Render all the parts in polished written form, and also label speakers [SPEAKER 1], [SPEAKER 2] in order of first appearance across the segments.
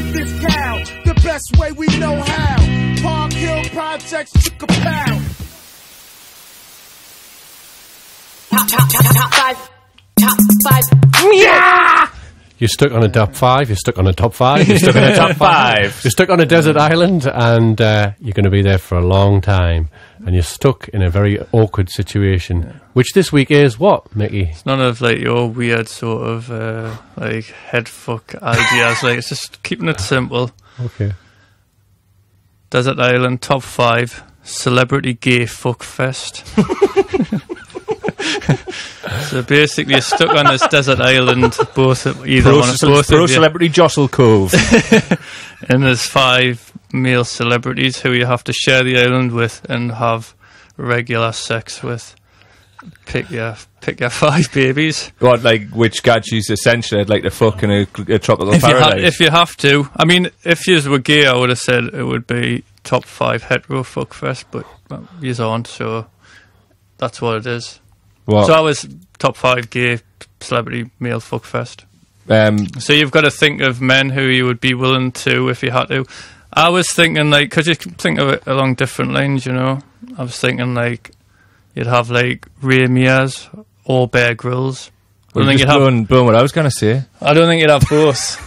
[SPEAKER 1] milk this cow the best way we know how. Park Hill Projects took a pow.
[SPEAKER 2] Top five.
[SPEAKER 3] Yeah! You're stuck on a top 5, you're stuck on a top 5, you're stuck on a top 5. You're stuck on a desert island and you're going to be there for a long time. And you're stuck in a very awkward situation. Which this week is what, Mickey?
[SPEAKER 4] It's none of like your weird sort of like head fuck ideas. Like, it's just keeping it simple.
[SPEAKER 3] Okay.
[SPEAKER 4] Desert Island top 5 celebrity gay fuck fest. So basically, you're stuck on this desert island. Pro
[SPEAKER 5] celebrity Jostle Cove,
[SPEAKER 4] and there's 5 male celebrities who you have to share the island with and have regular sex with. Pick your 5 babies.
[SPEAKER 5] What, like which gadgets essentially I'd like to fuck in a tropical paradise?
[SPEAKER 4] If you have to. I mean, if you were gay, I would have said it would be top 5 hetero fuck fest, but you aren't, so that's what it is.
[SPEAKER 5] What?
[SPEAKER 4] So I was top 5 gay celebrity male fuck fest. So you've got to think of men who you would be willing to if you had to. I was thinking, like, because you can think of it along different lines, you know. I was thinking, like, you'd have, like, Ray Mears or Bear Grylls.
[SPEAKER 5] Well, just blowing what I was going to say.
[SPEAKER 4] I don't think you'd have both.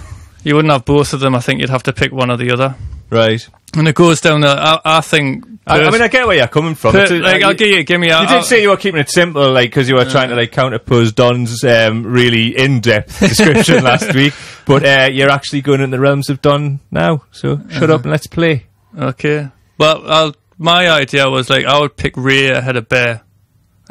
[SPEAKER 4] You wouldn't have both of them. I think you'd have to pick one or the other.
[SPEAKER 5] Right.
[SPEAKER 4] And it goes down there. I think...
[SPEAKER 5] I mean, I get where you're coming from.
[SPEAKER 4] I'll give me...
[SPEAKER 5] You did say you were keeping it simple, like, because you were trying to, like, counterpose Don's really in-depth description last week. But you're actually going in the realms of Don now. So shut up and let's play.
[SPEAKER 4] Okay. Well, my idea was, like, I would pick Ray ahead of Bear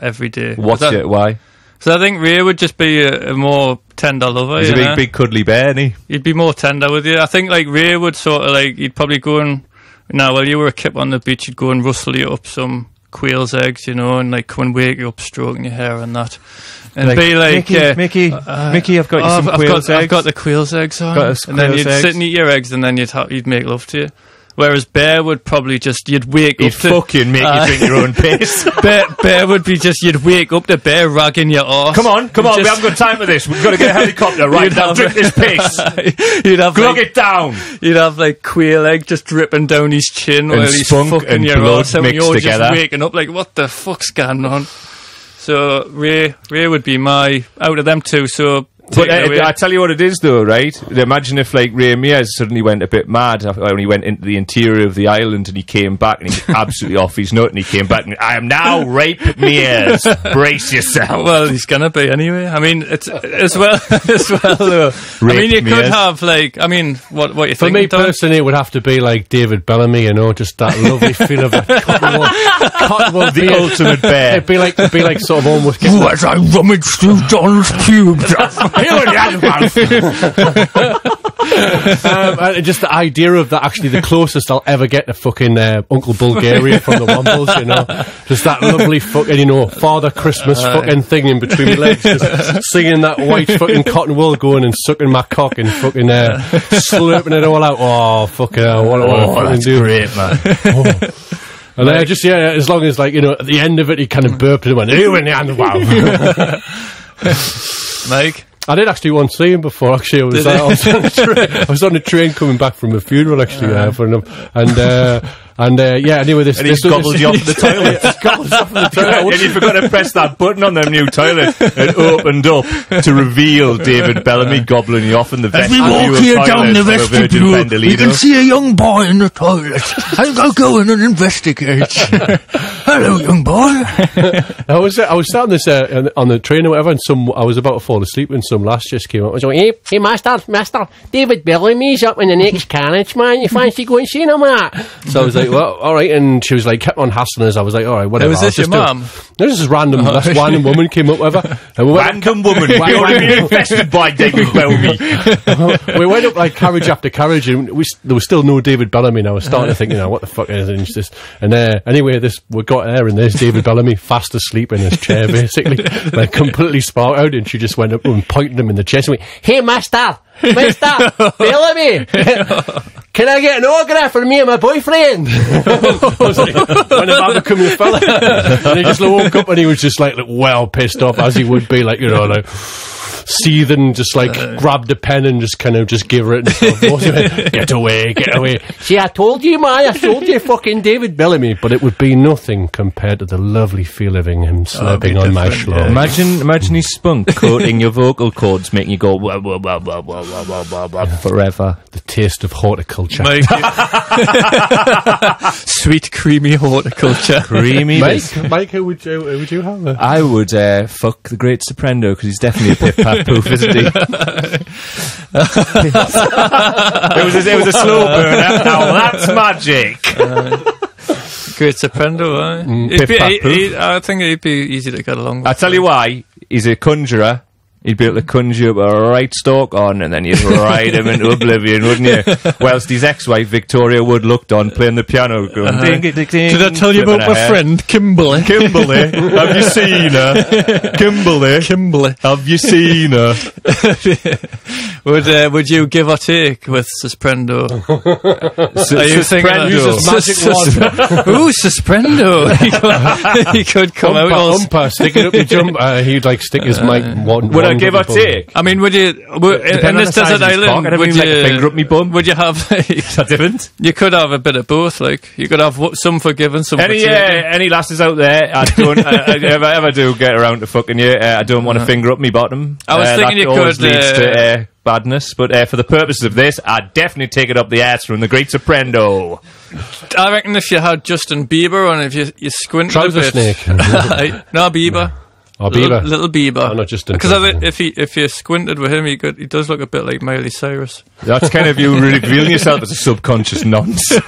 [SPEAKER 4] every day.
[SPEAKER 5] Why?
[SPEAKER 4] So I think Ray would just be a more tender lover.
[SPEAKER 5] He's a big cuddly bear, isn't he?
[SPEAKER 4] He'd be more tender with you. I think, like, Ray would sort of, like, he'd probably go and... Now, while you were a kip on the beach, you'd go and rustle you up some quail's eggs, you know, and, like, come and wake you up, stroking your hair and that. And like, be like...
[SPEAKER 5] Mickey, I've got you some quail's eggs.
[SPEAKER 4] I've got the quail's eggs on. And then you'd sit and eat your eggs, and then you'd make love to you. Whereas Bear would probably just, you'd wake up to...
[SPEAKER 5] He'd fucking make you drink your own piss.
[SPEAKER 4] Bear would be just, you'd wake up to Bear ragging your arse.
[SPEAKER 5] Come on, we haven't got time for this. We've got to get a helicopter right now. Drink this piss. Glug it down.
[SPEAKER 4] You'd have, like, quail egg just dripping down his chin while he's fucking your arse, and you're just waking up like, what the fuck's going on? So Ray would be my, out of them two, so...
[SPEAKER 5] But I tell you what it is, though, right? Imagine if, like, Ray Mears suddenly went a bit mad when he went into the interior of the island and he came back and he was absolutely off his nut and he came back and, I am now Rape Mears. Brace yourself.
[SPEAKER 4] Well, he's going to be anyway. I mean, it's as well, though. I mean, you could have, like, I mean, what you think?
[SPEAKER 3] For me personally, it would have to be like David Bellamy, you know, just that lovely feel of a cottonwool
[SPEAKER 5] the ultimate bear.
[SPEAKER 3] It'd be like sort of almost...
[SPEAKER 1] As I rummage through Don's pubes.
[SPEAKER 3] Just the idea of that, actually the closest I'll ever get to fucking Uncle Bulgaria from the Wombles, you know, just that lovely fucking, you know, Father Christmas fucking thing in between my legs, just singing that white fucking cotton wool, going and sucking my cock and fucking slurping it all out. Oh fucking hell, what I fucking do.
[SPEAKER 5] Great, man.
[SPEAKER 3] And then just, as long as, like, you know, at the end of it he kind of burped and went, ew, in the hand, wow.
[SPEAKER 4] Mike?
[SPEAKER 3] I did actually once see him before. Actually, I was on a train coming back from a funeral. Actually, for him, anyway, this
[SPEAKER 5] gobbled you off the toilet. Gobbled off the toilet. And you forgot to press that button on the new toilet. It opened up to reveal David Bellamy gobbling you off in the vestibule.
[SPEAKER 1] As we walk here down the vestibule, we can see a young boy in the toilet. I'll go in and investigate. Hello, young boy.
[SPEAKER 3] I was sat on this on the train or whatever, and I was about to fall asleep when some lass just came up. I was like, hey, master, David Bellamy's up in the next carriage, man. You fancy going seeing him, Matt? So I was like, well, all right, and she was like, kept on hassling us. I was like, all right, whatever.
[SPEAKER 4] Was this your mum?
[SPEAKER 3] This is random. This random woman came up with her.
[SPEAKER 5] Random woman. You're already invested by David Bellamy.
[SPEAKER 3] We went up like carriage after carriage, and there was still no David Bellamy. And I was starting to think, you know, what the fuck is this? And anyway, we got there, and there's David Bellamy fast asleep in his chair, basically, like completely sparked out. And she just went up and pointed him in the chest and went, "Hey, Mister Bellamy, can I get an autograph for me and my boyfriend?" I was like, when have I become your fella? And he just woke up and he was just like well pissed off, as he would be, like, you know, like, seething, just like grabbed a pen and just kind of just give it and stuff. Get away. See, I told you, I told you, fucking David Bellamy. But it would be nothing compared to the lovely feel of him slurping on my schlong.
[SPEAKER 5] Imagine his spunk coating your vocal cords, making you go wah, wah, wah, wah, wah, wah, wah, wah, forever.
[SPEAKER 3] The taste of horticulture.
[SPEAKER 4] Sweet, creamy horticulture.
[SPEAKER 5] Creamy.
[SPEAKER 3] Mike, who would you have?
[SPEAKER 5] I would fuck the great Soprendo, because he's definitely a pip-pat poof, isn't he? it was a slow burner. Now that's magic.
[SPEAKER 4] Great Soprendo, I think he'd be easy to get along with.
[SPEAKER 5] I tell you why. He's a conjurer. He'd be able to conjure up a right stalk on, and then you'd ride him into oblivion, wouldn't you? Whilst his ex-wife, Victoria Wood, looked on, playing the piano, going, ding, ding, ding,
[SPEAKER 4] did I tell you about my friend, Kimberly?
[SPEAKER 5] Kimberly, have you seen her? Kimberly, have you seen her?
[SPEAKER 4] Would you give or take with Suspendo? Are you
[SPEAKER 5] Suspendo.
[SPEAKER 4] Ooh, Suspendo. He could come out all...
[SPEAKER 3] stick it up your jump. He'd like stick his mic
[SPEAKER 5] Would I give or take?
[SPEAKER 4] I mean, would you... in this desert island, would you...
[SPEAKER 5] Like a finger up me bum?
[SPEAKER 4] Would you have...
[SPEAKER 5] Is that different?
[SPEAKER 4] You could have a bit of both, like. You could have some for giving, some for taking.
[SPEAKER 5] Any lasses out there, if I ever do get around to fucking you, I don't want to finger up me bottom.
[SPEAKER 4] I was thinking you could...
[SPEAKER 5] leads to badness, but for the purposes of this, I'd definitely take it up the ass from the great Soprendo.
[SPEAKER 4] I reckon if you had Justin Bieber on, if you squinted
[SPEAKER 3] Trouser
[SPEAKER 4] a bit...
[SPEAKER 3] snake.
[SPEAKER 4] No, Bieber.
[SPEAKER 3] Or Bieber.
[SPEAKER 4] Little Bieber.
[SPEAKER 3] Oh, not just
[SPEAKER 4] because if you squinted with him, he does look a bit like Miley Cyrus.
[SPEAKER 5] That's kind of you revealing yourself as a subconscious nonce.
[SPEAKER 3] Do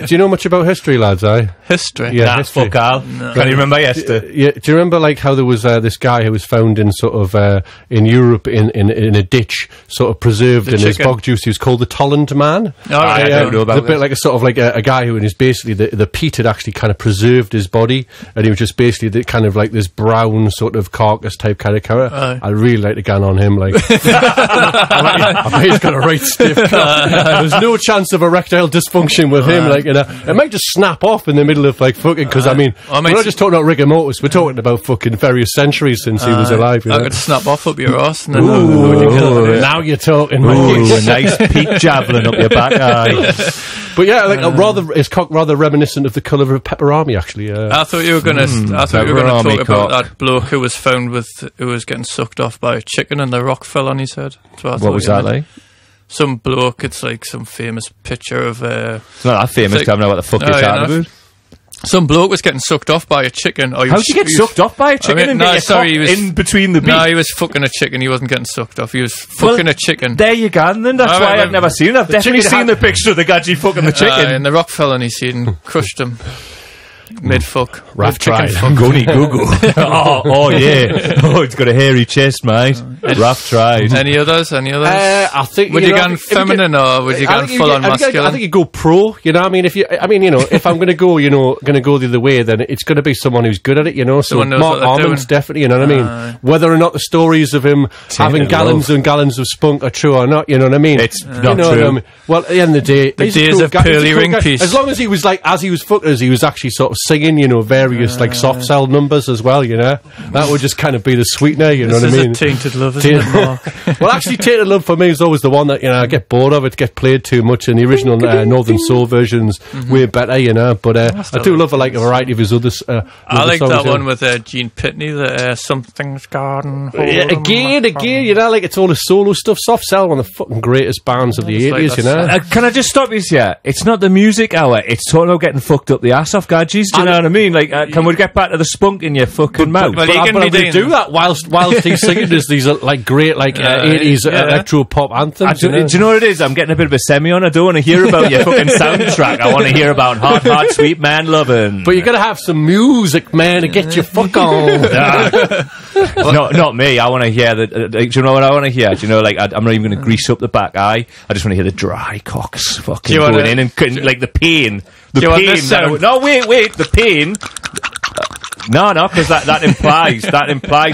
[SPEAKER 3] you know much about history, lads?
[SPEAKER 4] History?
[SPEAKER 3] Yeah, history.
[SPEAKER 5] Fuck Al. No. Can you remember yesterday?
[SPEAKER 3] Yeah. Do you remember like how there was this guy who was found in sort of in Europe in a ditch, sort of preserved in his bog juice? He was called the Tolland Man.
[SPEAKER 4] Oh, right.
[SPEAKER 5] I don't know about
[SPEAKER 3] a bit like a sort of like a guy who is basically the peat had actually kind of preserved his body, and he was just basically kind of like this brown sort of carcass type kind of character. I'd really like to get on him, like. I bet he's got a right stiff cock. There's no chance of erectile dysfunction with him, like, you know. It might just snap off in the middle of like fucking, because I mean, we're not just talking about rigor mortis, we're talking about fucking various centuries since he was alive, you know.
[SPEAKER 4] I could snap off up your arse and then
[SPEAKER 3] now you're talking.
[SPEAKER 5] A nice peak javelin up your back eye.
[SPEAKER 3] But yeah, like his cock rather reminiscent of the colour of pepperami, actually.
[SPEAKER 4] I thought you were going to talk about that bloke who was found who was getting sucked off by a chicken and the rock fell on his head.
[SPEAKER 5] What was that like?
[SPEAKER 4] Some bloke, it's like some famous picture of...
[SPEAKER 5] it's not that famous, like, I don't know what the fuck you're talking about.
[SPEAKER 4] Some bloke was getting sucked off by a chicken.
[SPEAKER 5] How'd you get sucked off by a chicken?
[SPEAKER 4] He was
[SPEAKER 5] in between the beak?
[SPEAKER 4] No, he was fucking a chicken. He wasn't getting sucked off. He was fucking a chicken.
[SPEAKER 5] There you go, then. That's why I've never seen it. I've definitely seen the picture of the gadgy fucking the chicken.
[SPEAKER 4] And the rock fell on his head and crushed him. Mid-fuck.
[SPEAKER 5] Rough tried. Goony goo-goo. Oh, yeah. Oh, it's got a hairy chest, mate. Rough tried.
[SPEAKER 4] Any others?
[SPEAKER 3] I think...
[SPEAKER 4] Would you go feminine or would you go full-on masculine?
[SPEAKER 3] I think you go pro, you know. I mean, if I'm going to go, the other way, then it's going to be someone who's good at it, you know. So Mark Armand's definitely, you know what I mean? Whether or not the stories of him having gallons and gallons of spunk are true or not, you know what I mean?
[SPEAKER 5] It's not true.
[SPEAKER 3] I mean? Well, at the end of the day...
[SPEAKER 4] The days of pearly ring piece.
[SPEAKER 3] As long as he was like, as he was fuckers, he was actually sort of singing, you know, various like soft cell numbers as well, you know. That would just kind of be the sweetener, you know what I mean?
[SPEAKER 4] This is Tainted Love, isn't it, Mark?
[SPEAKER 3] Well, actually, Tainted Love for me is always the one that, you know, I get bored of. It gets played too much, and the original Northern Soul version's way better, you know. But I do love a variety of his others.
[SPEAKER 4] I like that one with Gene Pitney, the Something's Garden.
[SPEAKER 3] Again, you know, like it's all his solo stuff. Soft Cell, one of the fucking greatest bands of the 80s, you know.
[SPEAKER 5] Can I just stop you here? It's not the music hour. It's talking about getting fucked up the ass off, gadgies. Do you know what I mean? Like, can we get back to the spunk in your fucking mouth?
[SPEAKER 4] But
[SPEAKER 3] I will do that whilst he's singing these like great 80s electro pop anthems.
[SPEAKER 5] Do you know what it is? I'm getting a bit of a semi on. I don't want to hear about your fucking soundtrack. I want to hear about hard, sweet man loving.
[SPEAKER 3] But you got to have some music, man, to get your fuck on.
[SPEAKER 5] Not me. I want to hear that. Do you know what I want to hear? Do you know, like, I'm not even going to grease up the back eye. I just want to hear the dry cocks fucking going in and like the pain. The pain. No, wait. The pain. No, because that implies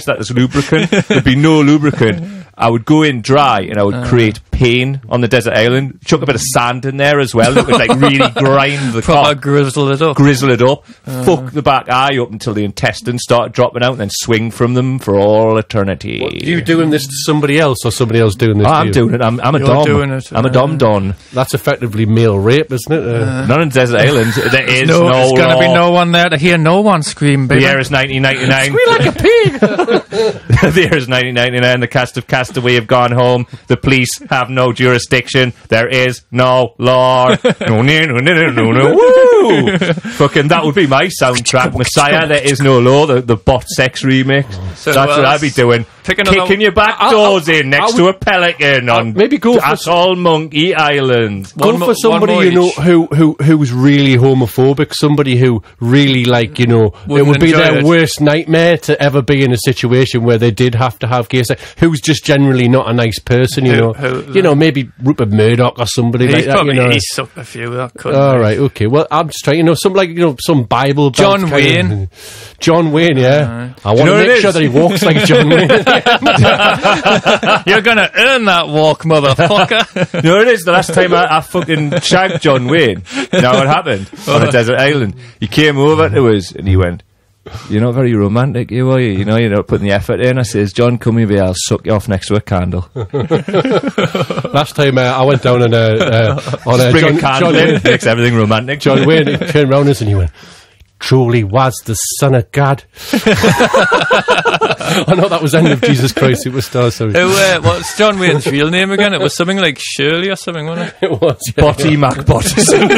[SPEAKER 5] that there's lubricant. There'd be no lubricant. I would go in dry and I would create pain on the desert island, chuck a bit of sand in there as well. It would like really grind the
[SPEAKER 4] Proper
[SPEAKER 5] cock.
[SPEAKER 4] grizzle it up.
[SPEAKER 5] Grizzle it up, fuck the back eye up until the intestines start dropping out, and then swing from them for all eternity.
[SPEAKER 3] What, you doing this to somebody else, or somebody else doing this to
[SPEAKER 5] I'm
[SPEAKER 3] you?
[SPEAKER 5] doing it. I'm a
[SPEAKER 4] You're
[SPEAKER 5] dom.
[SPEAKER 4] doing it.
[SPEAKER 5] I'm a dom-don.
[SPEAKER 3] That's effectively male rape, isn't it?
[SPEAKER 5] Not on desert island. There is no
[SPEAKER 4] There's going to
[SPEAKER 5] law.
[SPEAKER 4] be no one there to hear no one scream, baby.
[SPEAKER 5] The year is 1999.
[SPEAKER 3] Squeal like a pig!
[SPEAKER 5] The year is 1999. The cast of Castaway have gone home. The police have no jurisdiction. There is no law. No. Woo! Fucking, that would be my soundtrack. Messiah, there is no law. The bot sex remix.
[SPEAKER 4] So
[SPEAKER 5] That's what I'd be doing. Kicking your back doors in next to a pelican on
[SPEAKER 3] maybe go for
[SPEAKER 5] Atoll Monkey Island.
[SPEAKER 3] Go for somebody, you know, who's really homophobic, somebody who really, like, you know, it would be their worst nightmare to ever be in a situation where they did have to have gay sex, who's just generally not a nice person, you know. You know, maybe Rupert Murdoch or somebody like that, you know.
[SPEAKER 4] He's sucked a few, that couldn't
[SPEAKER 3] Alright, okay. Well, I'm just trying, you know, some, like, you know, some Bible...
[SPEAKER 4] John Wayne.
[SPEAKER 3] John Wayne, yeah. I want to make sure that he walks like John Wayne.
[SPEAKER 4] You're gonna earn that walk, motherfucker.
[SPEAKER 5] You know what it is? The last time I fucking shagged John Wayne, you know what happened? On a desert island. He came over to us and he went, "You're not very romantic, you are you? You know, you're not putting the effort in." I says, "John, come here, I'll suck you off next to a candle."
[SPEAKER 3] Last time I went down on a
[SPEAKER 5] bring a candle in, makes everything romantic.
[SPEAKER 3] John Wayne turned around us and he went, "Truly was the Son of God." I know that was End of Jesus Christ Superstar, sorry.
[SPEAKER 4] What's John Wayne's real name again? It was something like Shirley or something, wasn't it?
[SPEAKER 3] It was, yeah.
[SPEAKER 5] Botty McBottison.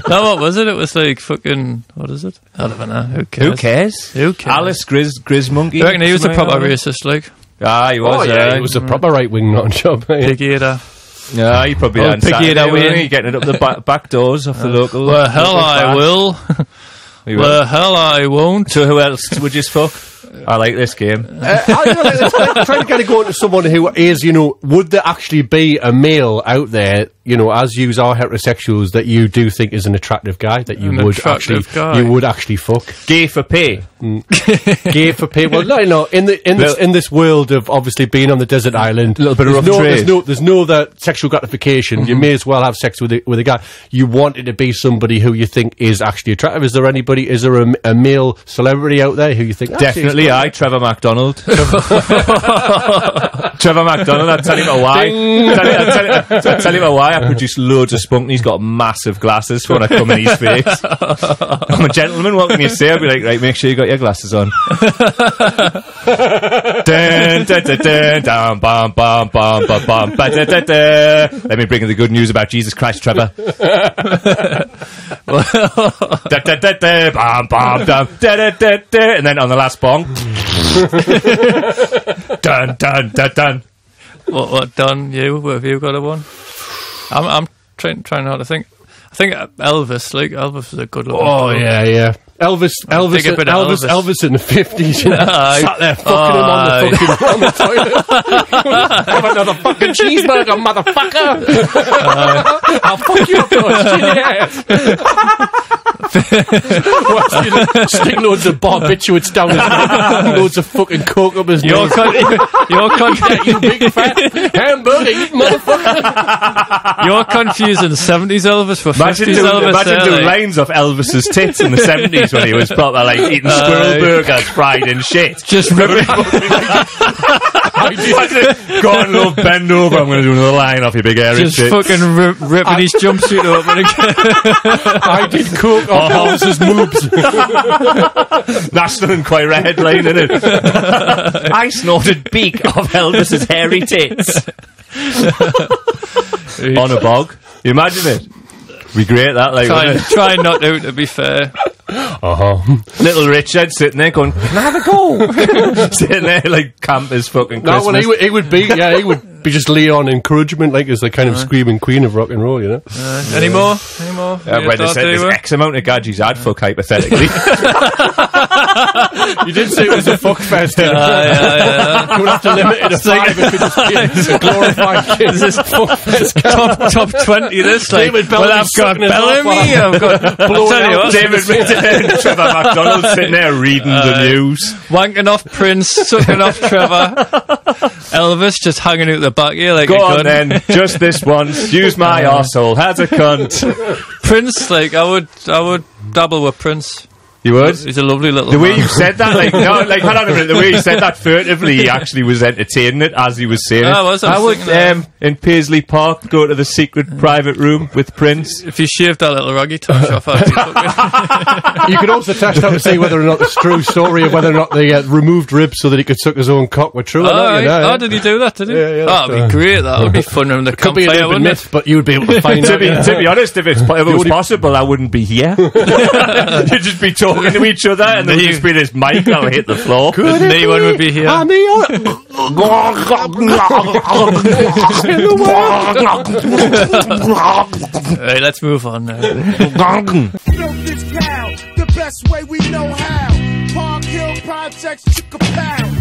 [SPEAKER 4] No, what was it? It was like fucking... What is it? I don't know. Who cares?
[SPEAKER 5] Who cares? Alice Grizz Monkey.
[SPEAKER 4] I reckon he was a proper racist, like.
[SPEAKER 5] Ah, he was.
[SPEAKER 3] He was a proper right-wing nut job.
[SPEAKER 4] Big eater.
[SPEAKER 5] Yeah, he probably had Saturday, getting it up the back doors off the local...
[SPEAKER 4] Well, hell I will. Well, hell I won't.
[SPEAKER 5] So who else would you fuck? I like this game.
[SPEAKER 3] I'm trying to kind of go into someone who is, you know, would there actually be a male out there, you know, as you are heterosexuals, that you do think is an attractive guy that you would actually fuck?
[SPEAKER 5] Gay for pay.
[SPEAKER 3] Gay for pay. Well, no, in this world of obviously being on the desert island,
[SPEAKER 5] a little bit of rough trade.
[SPEAKER 3] There's no that sexual gratification. Mm-hmm. You may as well have sex with a guy. You want it to be somebody who you think is actually attractive. Is there a male celebrity out there who you think
[SPEAKER 5] definitely? Trevor MacDonald. Trevor MacDonald. I'll tell you about why. I'll tell you about why. I produce loads of spunk and he's got massive glasses for when I come in his face. I'm a gentleman, what can you say? I'll be like, right, make sure you got your glasses on. Dun, dun, dun, dun, dun, bum, bum, bum, bum, bum, ba, da, da, da. Let me bring you the good news about Jesus Christ, Trevor. Da, da, da, da, bum, bum, dum, da, da, da, da. And then on the last bong, dun, dun, dun, dun.
[SPEAKER 4] What done? Have you got a one? I'm trying not to think. I think Elvis, like Elvis was a good looking.
[SPEAKER 3] Oh yeah. Elvis in the 50s, you know, sat there fucking him on the toilet. Have another fucking cheeseburger, motherfucker. I'll fuck you up, stick loads of barbiturates down his neck, loads of fucking coke up his nose.
[SPEAKER 4] You're
[SPEAKER 3] you big fat hamburger, you motherfucker.
[SPEAKER 4] You're confusing 70s Elvis with 50s Elvis.
[SPEAKER 5] Imagine doing lines off Elvis's tits in the 70s when he was proper like eating squirrel burgers, fried and shit.
[SPEAKER 4] Just ripping.
[SPEAKER 5] Go on, love, bend over. I'm going to do another line off your big hairy
[SPEAKER 4] just
[SPEAKER 5] tits.
[SPEAKER 4] Fucking ripping his jumpsuit open again.
[SPEAKER 3] I did coke off Elvis's moobs.
[SPEAKER 5] That's nothing quite a headline, isn't it? I snorted beak of Elvis's hairy tits. On a bog. You imagine it? Be great, that, like,
[SPEAKER 4] try not to be fair.
[SPEAKER 5] Little Richard sitting there going, "Can I have a go?" Sitting there like camp as fucking Christmas.
[SPEAKER 3] No, well, he would be just Leon encouragement, like as the kind of screaming queen of rock and roll, you know.
[SPEAKER 4] Any more?
[SPEAKER 5] When there's X amount of gadgets I'd fuck hypothetically.
[SPEAKER 3] You did say it was a fuck fest.
[SPEAKER 4] Yeah.
[SPEAKER 3] You would have to limit it to 5. It could just be a glorified kid.
[SPEAKER 4] This is
[SPEAKER 3] fuck fest.
[SPEAKER 4] top 20. This like,
[SPEAKER 3] David Bellamy
[SPEAKER 4] well, I've got
[SPEAKER 3] sucking his
[SPEAKER 4] Bellamy. I've got. I'll tell you what,
[SPEAKER 5] David and Trevor McDonald sitting there reading the news,
[SPEAKER 4] wanking off Prince, sucking off Trevor, Elvis just hanging out the back here like
[SPEAKER 5] go
[SPEAKER 4] a
[SPEAKER 5] on
[SPEAKER 4] gun.
[SPEAKER 5] then, just this once. Use my arsehole. Has a cunt.
[SPEAKER 4] Prince, like I would dabble with Prince.
[SPEAKER 5] You would?
[SPEAKER 4] He's a lovely little
[SPEAKER 5] The way
[SPEAKER 4] man.
[SPEAKER 5] you said that, like, no, like, hold on a minute, the way you said that furtively, he actually was entertaining it as he was saying it.
[SPEAKER 4] I was
[SPEAKER 5] would,
[SPEAKER 4] thinking that.
[SPEAKER 5] in Paisley Park, go to the secret private room with Prince.
[SPEAKER 4] If you shaved that little raggy touch off, I'd be fucking.
[SPEAKER 3] You could also test out to see whether or not it's true story, or whether or not they removed ribs so that he could suck his own cock were true or not. You know,
[SPEAKER 4] did he do that? Did he?
[SPEAKER 3] Yeah,
[SPEAKER 4] that'd be great. That would be fun in the
[SPEAKER 3] could be a
[SPEAKER 4] campfire,
[SPEAKER 3] little bit
[SPEAKER 4] wouldn't
[SPEAKER 3] myth,
[SPEAKER 4] it?
[SPEAKER 3] but you would be able to find out.
[SPEAKER 5] To be honest, if it was possible, I wouldn't be here. You'd just be talking to each other, and there would just be this mic, I'll hit the floor.
[SPEAKER 4] No one would be here. Right, let's move on now.
[SPEAKER 6] Milk this cow the best way we know how. Park Hill Projects, chick a pound.